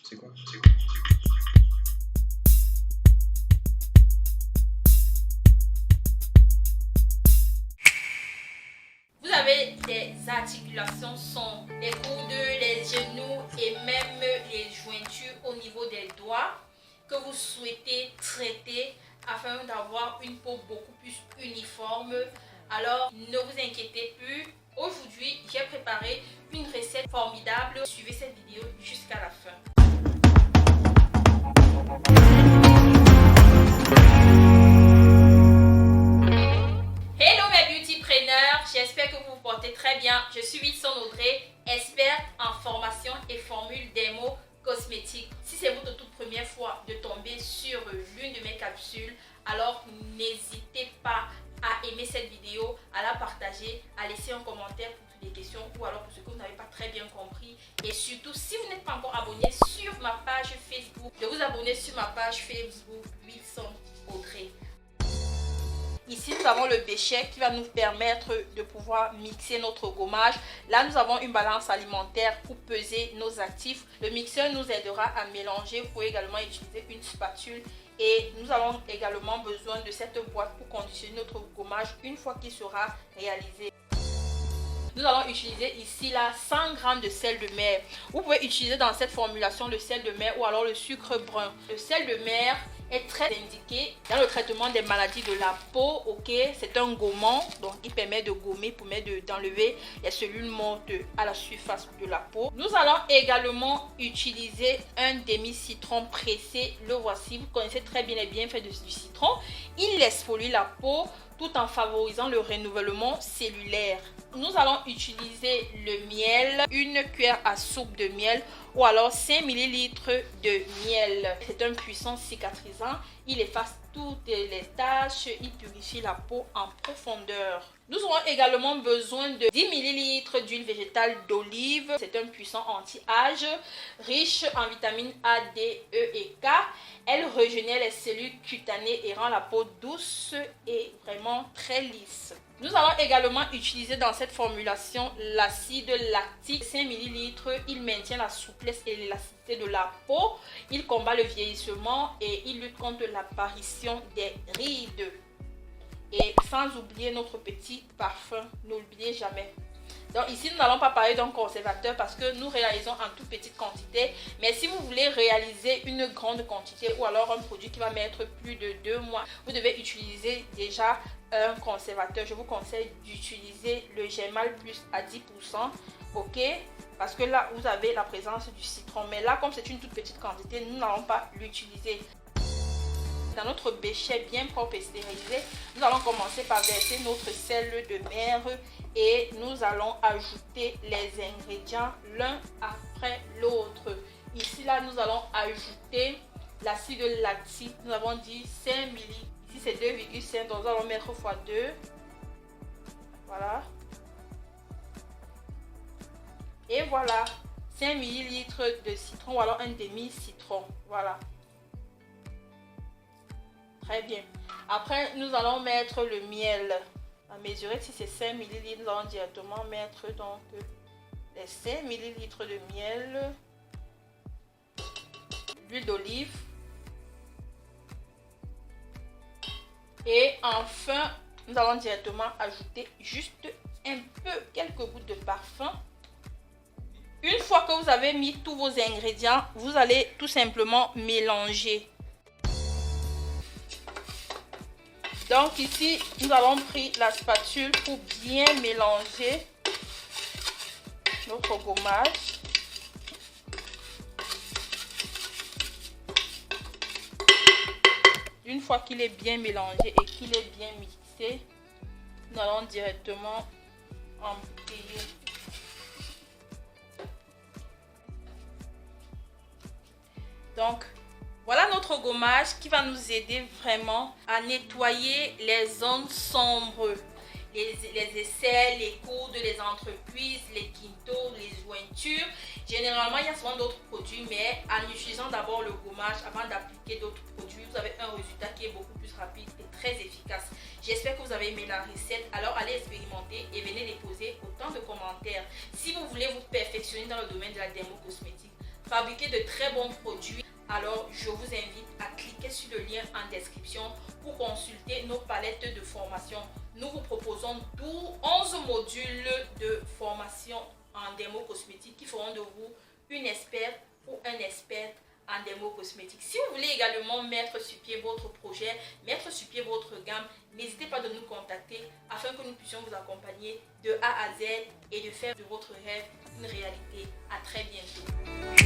C'est quoi? Vous avez des articulations sont les coudes, les genoux et même les jointures au niveau des doigts que vous souhaitez traiter afin d'avoir une peau beaucoup plus uniforme. Alors ne vous inquiétez plus. Aujourd'hui, j'ai préparé une recette formidable. Suivez cette vidéo jusqu'à la fin. Hello mes beautypreneurs, j'espère que vous vous portez très bien. Je suis Wilson Audrey, experte en formation et formule démo cosmétique. Si c'est votre toute première fois de tomber sur l'une de mes capsules, alors n'hésitez pas à aimer cette vidéo, à la partager, à laisser un commentaire pour toutes les questions ou alors pour ce que vous n'avez pas très bien compris. Et surtout, si vous n'êtes pas encore abonné sur ma page Facebook, de vous abonner sur ma page Facebook Wilson Audrey. Ici, nous avons le béchet qui va nous permettre de pouvoir mixer notre gommage. Là, nous avons une balance alimentaire pour peser nos actifs. Le mixeur nous aidera à mélanger. Vous pouvez également utiliser une spatule. Et nous avons également besoin de cette boîte pour conditionner notre gommage une fois qu'il sera réalisé. Nous allons utiliser ici là 100 g de sel de mer. Vous pouvez utiliser dans cette formulation le sel de mer ou alors le sucre brun. Le sel de mer est très indiqué dans le traitement des maladies de la peau. Ok, c'est un gommant, donc il permet de gommer, d'enlever les cellules mortes à la surface de la peau. Nous allons également utiliser un demi-citron pressé. Le voici, vous connaissez très bien les bienfaits du citron. Il exfolie la peau tout en favorisant le renouvellement cellulaire. Nous allons utiliser le miel, une cuillère à soupe de miel ou alors 5 ml de miel. C'est un puissant cicatrisant, il efface toutes les taches, il purifie la peau en profondeur. Nous aurons également besoin de 10 ml d'huile végétale d'olive. C'est un puissant anti-âge, riche en vitamines A, D, E et K. Elle régénère les cellules cutanées et rend la peau douce et vraiment très lisse. Nous allons également utiliser dans cette formulation l'acide lactique, 5 ml. Il maintient la souplesse et l'élasticité de la peau. Il combat le vieillissement et il lutte contre l'apparition des rides. Et sans oublier notre petit parfum, n'oubliez jamais. Donc ici, nous n'allons pas parler d'un conservateur parce que nous réalisons en toute petite quantité. Mais si vous voulez réaliser une grande quantité ou alors un produit qui va mettre plus de 2 mois, vous devez utiliser déjà un conservateur. Je vous conseille d'utiliser le Gémal Plus à 10%. Ok, parce que là, vous avez la présence du citron. Mais là, comme c'est une toute petite quantité, nous n'allons pas l'utiliser. Dans notre béchet bien propre et stérilisé, nous allons commencer par verser notre sel de mer et nous allons ajouter les ingrédients l'un après l'autre. Ici, là, nous allons ajouter l'acide lactique. Nous avons dit 5 ml. Ici, c'est 2,5. Donc, nous allons mettre x2. Voilà. Et voilà. 5 ml de citron ou alors un demi-citron. Voilà. Très bien. Après, nous allons mettre le miel. À mesurer, si c'est 5 ml, nous allons directement mettre donc les 5 ml de miel, l'huile d'olive. Et enfin, nous allons directement ajouter juste un peu, quelques gouttes de parfum. Une fois que vous avez mis tous vos ingrédients, vous allez tout simplement mélanger. Donc ici, nous avons pris la spatule pour bien mélanger notre gommage. Une fois qu'il est bien mélangé et qu'il est bien mixé, nous allons directement embouteiller. Donc, voilà notre gommage qui va nous aider vraiment à nettoyer les zones sombres, les aisselles, les coudes, les entrecuisses, les quintaux, les jointures. Généralement, il y a souvent d'autres produits, mais en utilisant d'abord le gommage avant d'appliquer d'autres produits, vous avez un résultat qui est beaucoup plus rapide et très efficace. J'espère que vous avez aimé la recette. Alors, allez expérimenter et venez déposer autant de commentaires. Si vous voulez vous perfectionner dans le domaine de la dermo cosmétique, fabriquer de très bons produits. Alors, je vous invite à cliquer sur le lien en description pour consulter nos palettes de formation. Nous vous proposons 11 modules de formation en dermocosmétique qui feront de vous une experte ou un expert en dermocosmétique. Si vous voulez également mettre sur pied votre projet, mettre sur pied votre gamme, n'hésitez pas de nous contacter afin que nous puissions vous accompagner de A à Z et de faire de votre rêve une réalité. À très bientôt.